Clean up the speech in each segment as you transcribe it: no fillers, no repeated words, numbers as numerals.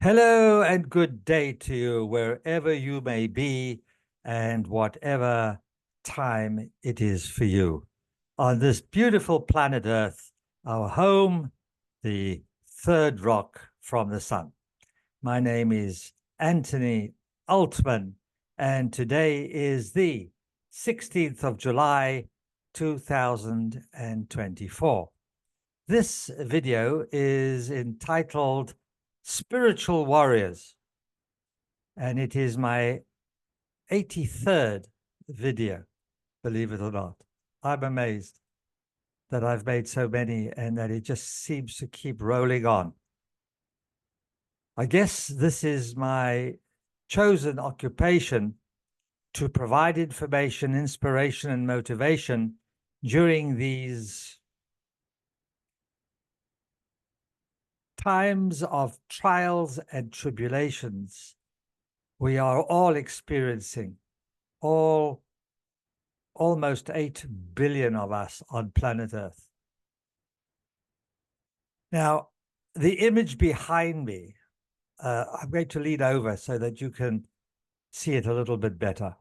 Hello and good day to you, wherever you may be and whatever time it is for you. On this beautiful planet Earth, our home, the third rock from the sun. My name is Anthony Altman, and today is the 16th of July, 2024. This video is entitled Spiritual Warriors, and it is my 83rd video, believe it or not. I'm amazed that I've made so many and that it just seems to keep rolling on. I guess this is my chosen occupation to provide information, inspiration, and motivation during these times of trials and tribulations we are all experiencing, almost 8 billion of us on planet Earth. Now, the image behind me, I'm going to lean over so that you can see it a little bit better.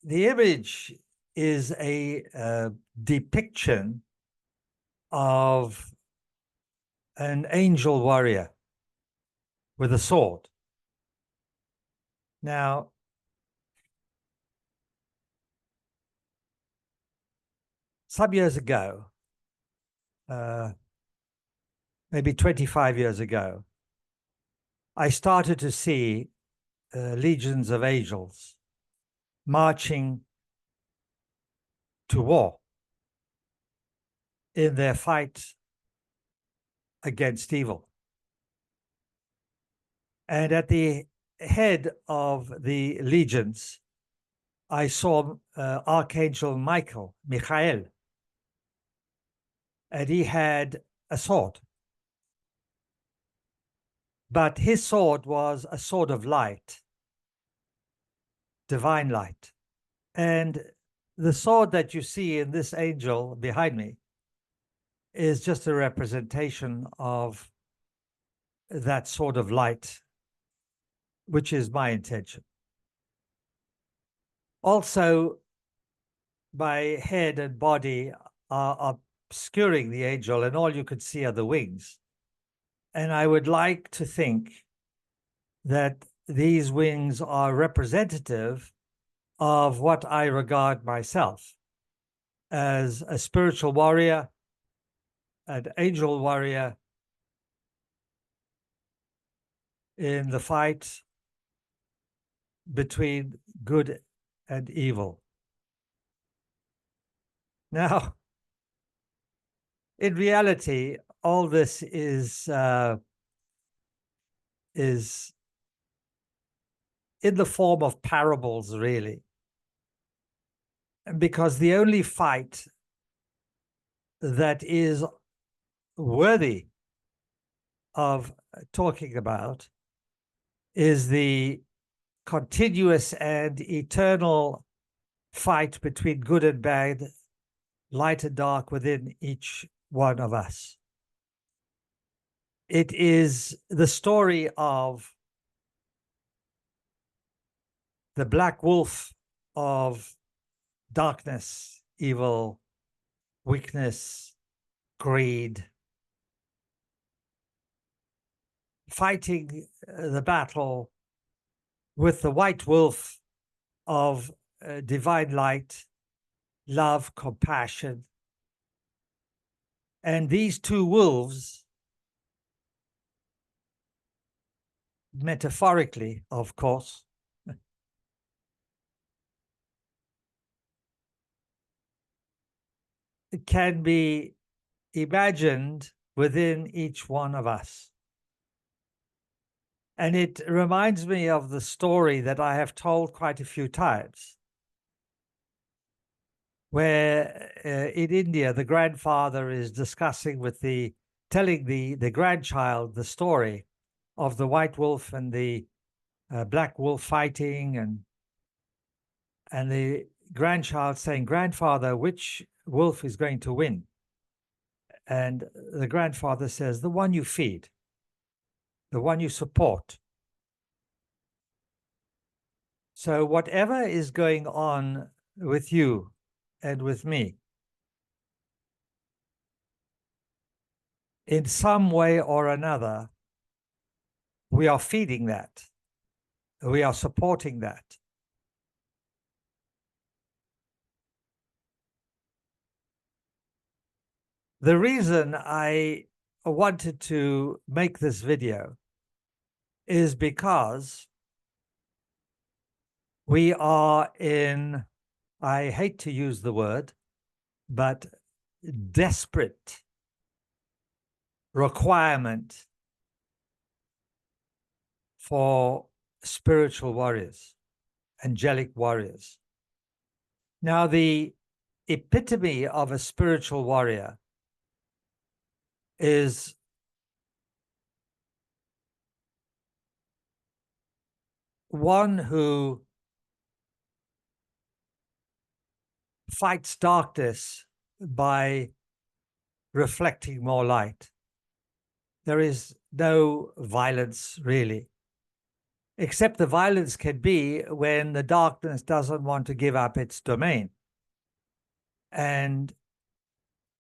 The image is a depiction of an angel warrior with a sword. Now, some years ago, maybe 25 years ago, I started to see legions of angels marching to war in their fight against evil. And at the head of the legions, I saw Archangel Michael, and he had a sword. But his sword was a sword of light, divine light. And the sword that you see in this angel behind me is just a representation of that sword of light, which is my intention. Also, my head and body are obscuring the angel, and all you could see are the wings. And I would like to think that these wings are representative of what I regard myself as a spiritual warrior, an angel warrior in the fight between good and evil. Now, in reality, all this is in the form of parables, really, because the only fight that is worthy of talking about is the continuous and eternal fight between good and bad, light and dark within each one of us. It is the story of the black wolf of darkness, evil, weakness, greed, fighting the battle with the white wolf of divine light, love, compassion. And these two wolves, metaphorically, of course, can be imagined within each one of us. And it reminds me of the story that I have told quite a few times, where in India, the grandfather is discussing with telling the grandchild the story of the white wolf and the black wolf fighting, and the grandchild saying, "Grandfather, which wolf is going to win?" And the grandfather says, "The one you feed, the one you support." So whatever is going on with you and with me, in some way or another, we are feeding that. We are supporting that. The reason I wanted to make this video is because we are in, I hate to use the word, but desperate requirement for spiritual warriors, angelic warriors. Now, the epitome of a spiritual warrior is one who fights darkness by reflecting more light. There is no violence, really, except the violence can be when the darkness doesn't want to give up its domain and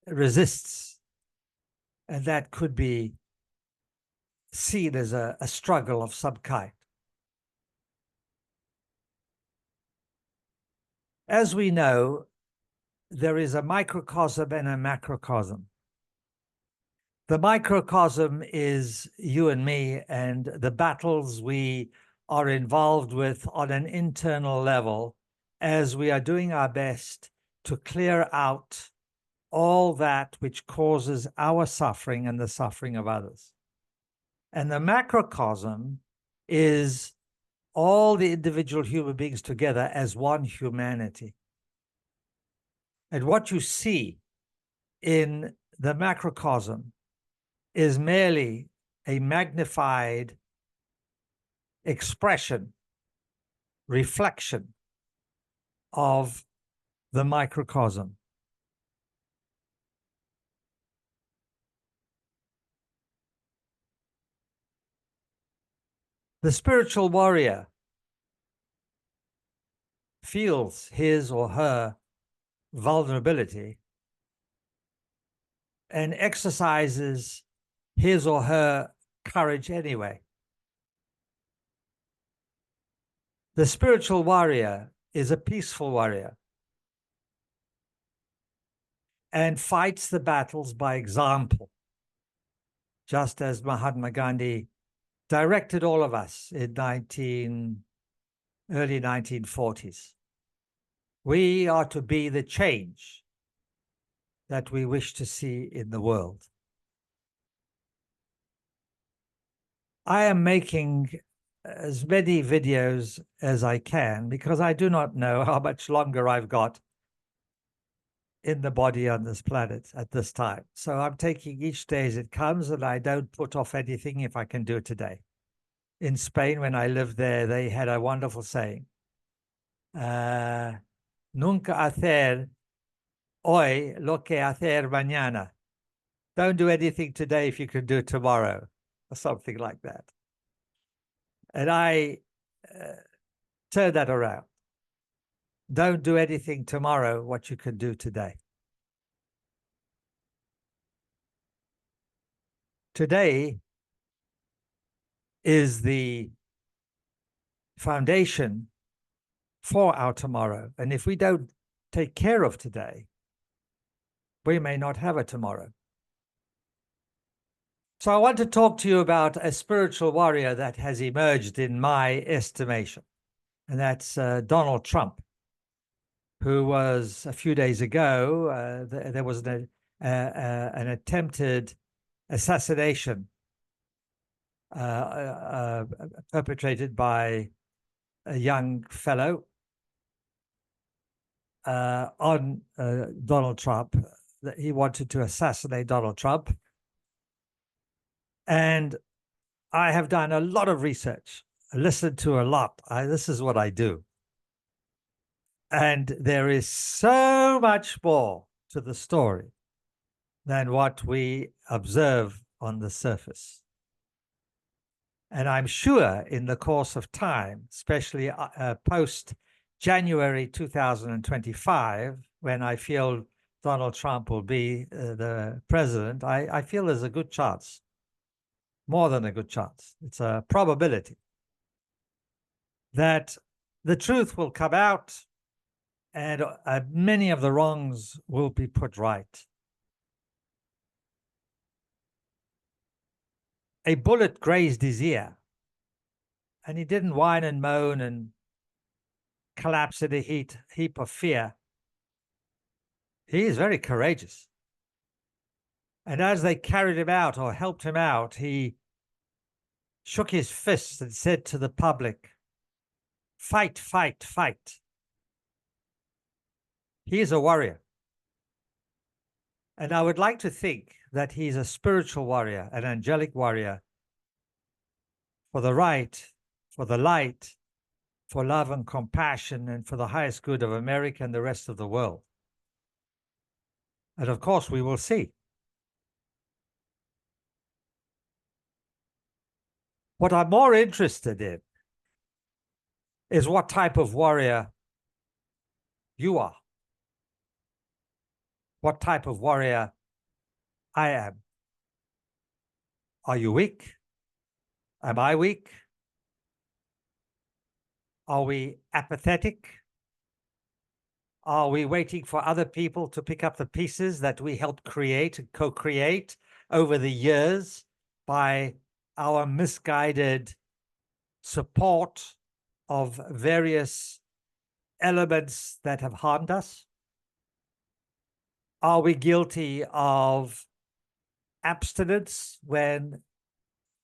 resists. And that could be seen as a struggle of some kind. As we know, there is a microcosm and a macrocosm. The microcosm is you and me and the battles we are involved with on an internal level as we are doing our best to clear out all that which causes our suffering and the suffering of others. And the macrocosm is all the individual human beings together as one humanity. And what you see in the macrocosm is merely a magnified expression, reflection of the microcosm. The spiritual warrior feels his or her vulnerability and exercises his or her courage anyway. The spiritual warrior is a peaceful warrior and fights the battles by example, just as Mahatma Gandhi directed all of us in early 1940s. We are to be the change that we wish to see in the world. I am making as many videos as I can because I do not know how much longer I've got in the body on this planet at this time. So I'm taking each day as it comes, and I don't put off anything if I can do it today. In Spain, when I lived there, they had a wonderful saying, nunca hacer hoy lo que hacer mañana. Don't do anything today if you can do it tomorrow, or something like that. And I turned that around. Don't do anything tomorrow what you can do today. Today is the foundation for our tomorrow. And if we don't take care of today, we may not have a tomorrow. So I want to talk to you about a spiritual warrior that has emerged in my estimation, and that's Donald Trump, who was a few days ago, there was an attempted assassination perpetrated by a young fellow on Donald Trump. He wanted to assassinate Donald Trump. And I have done a lot of research. I listened to a lot. This is what I do. And there is so much more to the story than what we observe on the surface. And I'm sure in the course of time, especially post January 2025, when I feel Donald Trump will be the president, I feel there's a good chance, more than a good chance. It's a probability that the truth will come out and many of the wrongs will be put right. A bullet grazed his ear, and he didn't whine and moan and collapse in a heap of fear. He is very courageous. And as they carried him out or helped him out, he shook his fists and said to the public, "Fight, fight, fight." He is a warrior. And I would like to think that he's a spiritual warrior, an angelic warrior for the right, for the light, for love and compassion, and for the highest good of America and the rest of the world. And of course, we will see. What I'm more interested in is what type of warrior you are. What type of warrior I am. Are you weak? Am I weak? Are we apathetic? Are we waiting for other people to pick up the pieces that we helped create and co-create over the years by our misguided support of various elements that have harmed us? Are we guilty of abstinence when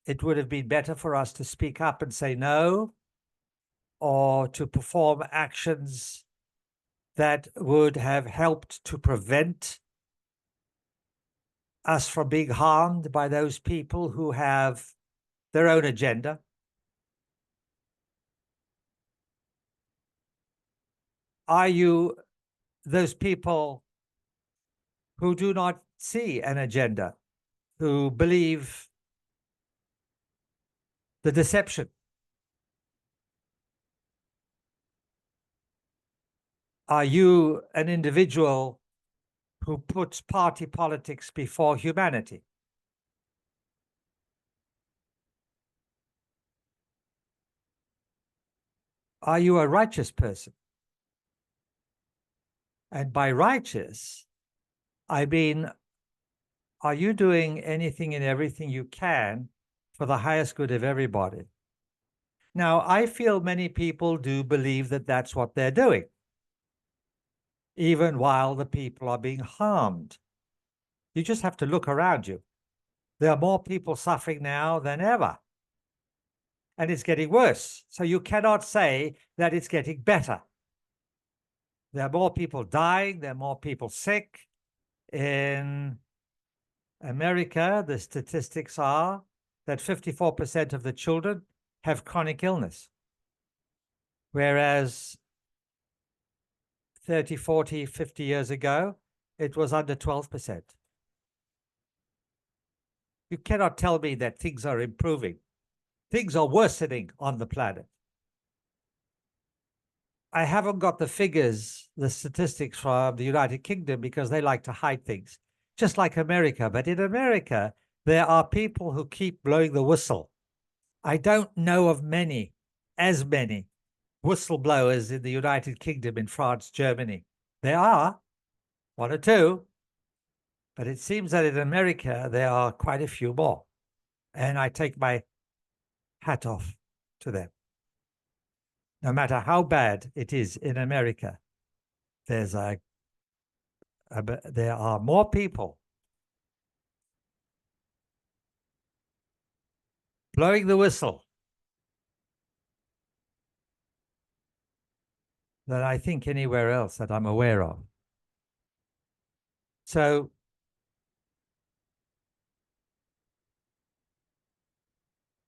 it would have been better for us to speak up and say no, or to perform actions that would have helped to prevent us from being harmed by those people who have their own agenda? Are you those people who do not see an agenda, who believe the deception? Are you an individual who puts party politics before humanity? Are you a righteous person? And by righteous, I mean, are you doing anything and everything you can for the highest good of everybody? Now, I feel many people do believe that that's what they're doing, even while the people are being harmed. You just have to look around you. There are more people suffering now than ever. And it's getting worse. So you cannot say that it's getting better. There are more people dying. There are more people sick. In America, the statistics are that 54% of the children have chronic illness, whereas 30, 40, 50 years ago, it was under 12%. You cannot tell me that things are improving. Things are worsening on the planet. I haven't got the figures, the statistics from the United Kingdom, because they like to hide things, just like America. But in America, there are people who keep blowing the whistle. I don't know of as many whistleblowers in the United Kingdom, in France, Germany. There are one or two, but it seems that in America, there are quite a few more. And I take my hat off to them. No matter how bad it is in America, there are more people blowing the whistle than I think anywhere else that I'm aware of. So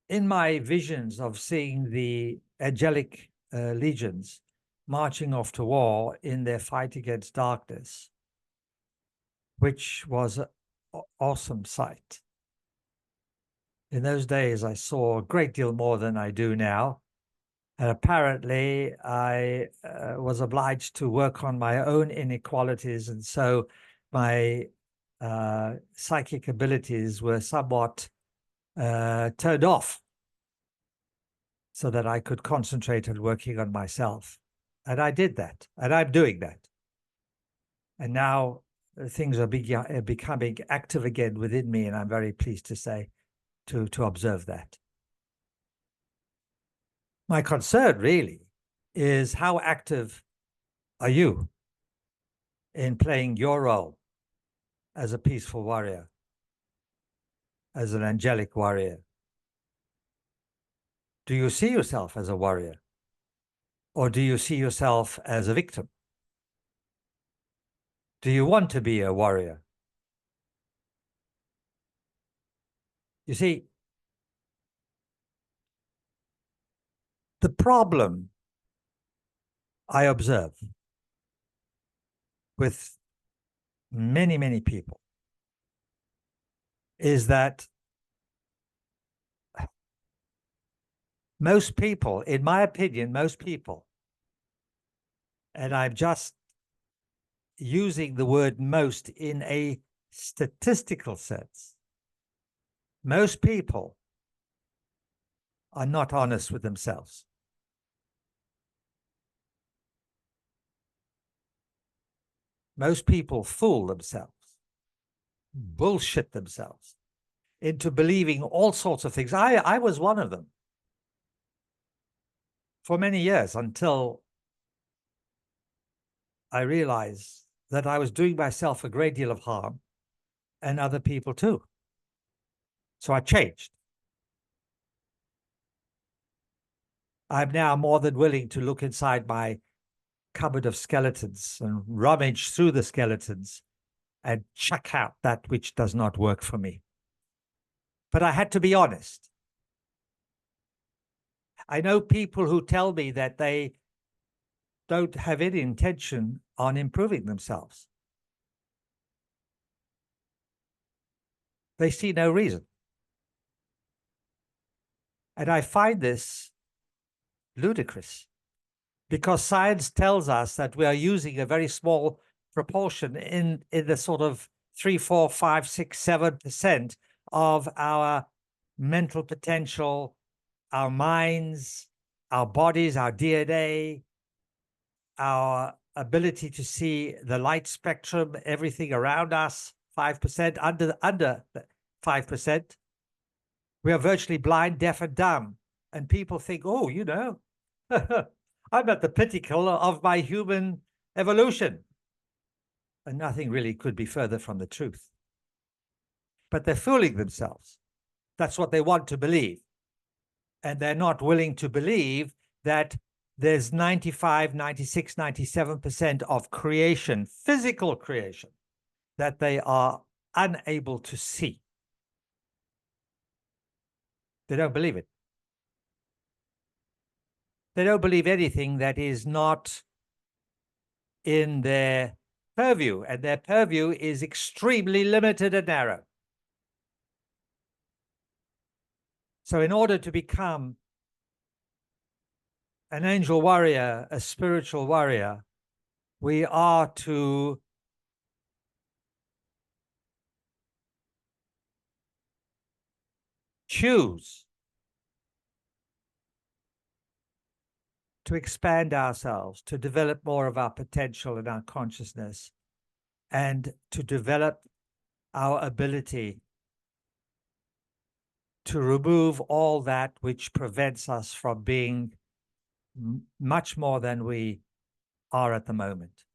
in my visions of seeing the angelic legions, marching off to war in their fight against darkness, which was an awesome sight. In those days, I saw a great deal more than I do now. And apparently, I was obliged to work on my own inequalities. And so my psychic abilities were somewhat turned off so that I could concentrate on working on myself. And I did that, and I'm doing that. And now things are becoming active again within me, and I'm very pleased to say, to observe that. My concern really is how active are you in playing your role as a peaceful warrior, as an angelic warrior? Do you see yourself as a warrior? Or do you see yourself as a victim? Do you want to be a warrior? You see, the problem I observe with many, many people is that most people, in my opinion, most people, and I'm just using the word most in a statistical sense, most people are not honest with themselves. Most people fool themselves, bullshit themselves into believing all sorts of things. I was one of them for many years until I realized that I was doing myself a great deal of harm and other people too. So I changed. I'm now more than willing to look inside my cupboard of skeletons and rummage through the skeletons and chuck out that which does not work for me. But I had to be honest. I know people who tell me that they don't have any intention on improving themselves. They see no reason. And I find this ludicrous because science tells us that we are using a very small proportion in the sort of 3, 4, 5, 6, 7% of our mental potential, our minds, our bodies, our DNA, our ability to see the light spectrum, everything around us, 5%, under 5%. We are virtually blind, deaf, and dumb. And people think, oh, you know, I'm at the pinnacle of my human evolution. And nothing really could be further from the truth. But they're fooling themselves. That's what they want to believe. And they're not willing to believe that there's 95, 96, 97% of creation, physical creation, that they are unable to see. They don't believe it. They don't believe anything that is not in their purview, and their purview is extremely limited and narrow. So in order to become an angel warrior, a spiritual warrior, we are to choose to expand ourselves, to develop more of our potential and our consciousness, and to develop our ability to remove all that which prevents us from being much more than we are at the moment.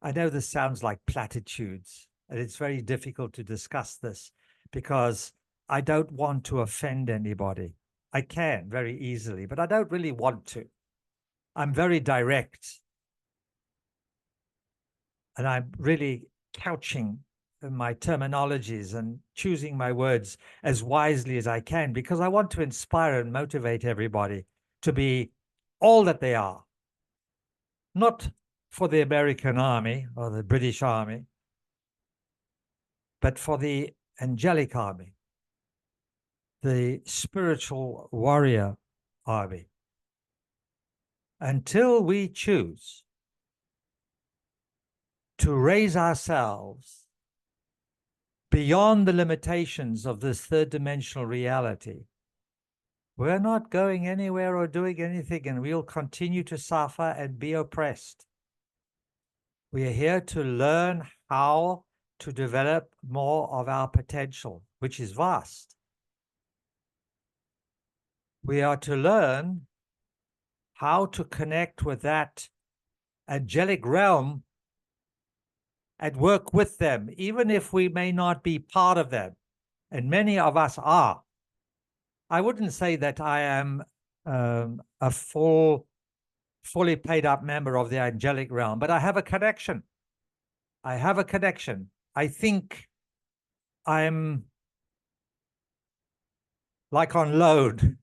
I know this sounds like platitudes, and it's very difficult to discuss this because I don't want to offend anybody. I can very easily, but I don't really want to. I'm very direct. And I'm really couching my terminologies and choosing my words as wisely as I can because I want to inspire and motivate everybody to be all that they are, not for the American army or the British army, but for the angelic army, the spiritual warrior army. Until we choose to raise ourselves beyond the limitations of this third dimensional reality, we're not going anywhere or doing anything, and we'll continue to suffer and be oppressed. We are here to learn how to develop more of our potential, which is vast. We are to learn how to connect with that angelic realm and work with them, even if we may not be part of them. And many of us are. I wouldn't say that I am a fully paid up member of the angelic realm, but I have a connection. I have a connection. I think I'm like on loan.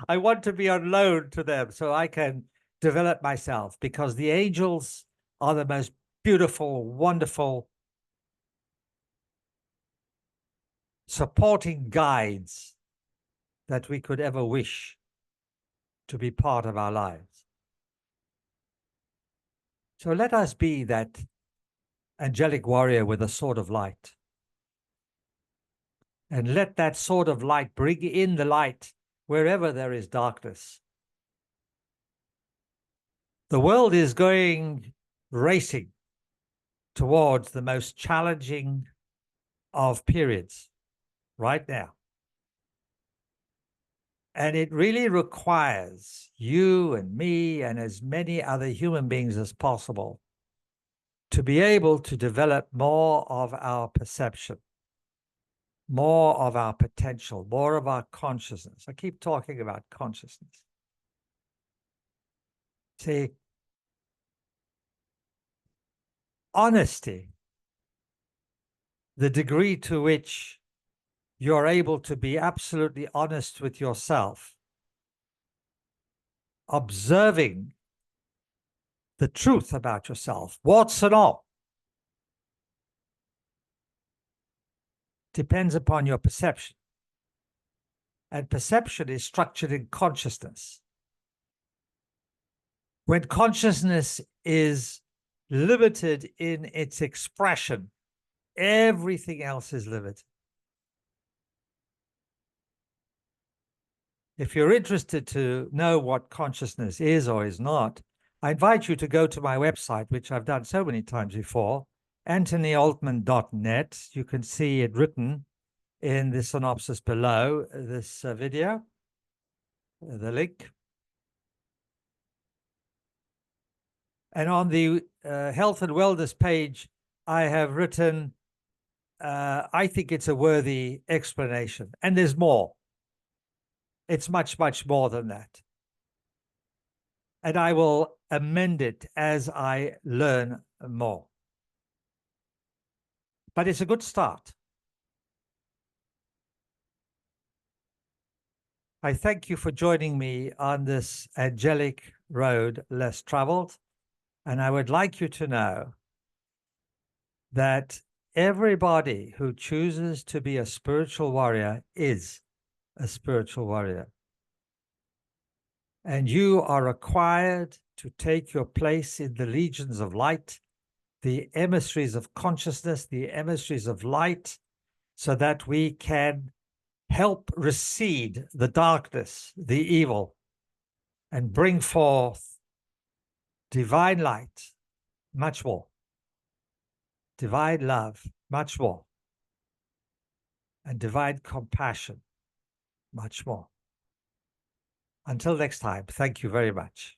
I want to be on loan to them so I can develop myself, because the angels are the most beautiful, wonderful, supporting guides that we could ever wish to be part of our lives. So let us be that angelic warrior with a sword of light. And let that sword of light bring in the light wherever there is darkness. The world is going racing towards the most challenging of periods right now. And it really requires you and me and as many other human beings as possible to be able to develop more of our perception, more of our potential, more of our consciousness. I keep talking about consciousness. See, honesty, the degree to which you're able to be absolutely honest with yourself, observing the truth about yourself, warts and all, depends upon your perception. And perception is structured in consciousness. When consciousness is limited in its expression, everything else is limited. If you're interested to know what consciousness is or is not, I invite you to go to my website, which I've done so many times before, anthonyaltman.net. You can see it written in the synopsis below this video, the link. And on the health and wellness page, I have written, I think it's a worthy explanation. And there's more. It's much, much more than that. And I will amend it as I learn more. But it's a good start. I thank you for joining me on this angelic road less traveled. And I would like you to know that everybody who chooses to be a spiritual warrior is a spiritual warrior. And you are required to take your place in the legions of light, the emissaries of consciousness, the emissaries of light, so that we can help recede the darkness, the evil, and bring forth divine light, much more, divine love, much more, and divine compassion, much more. Until next time, thank you very much.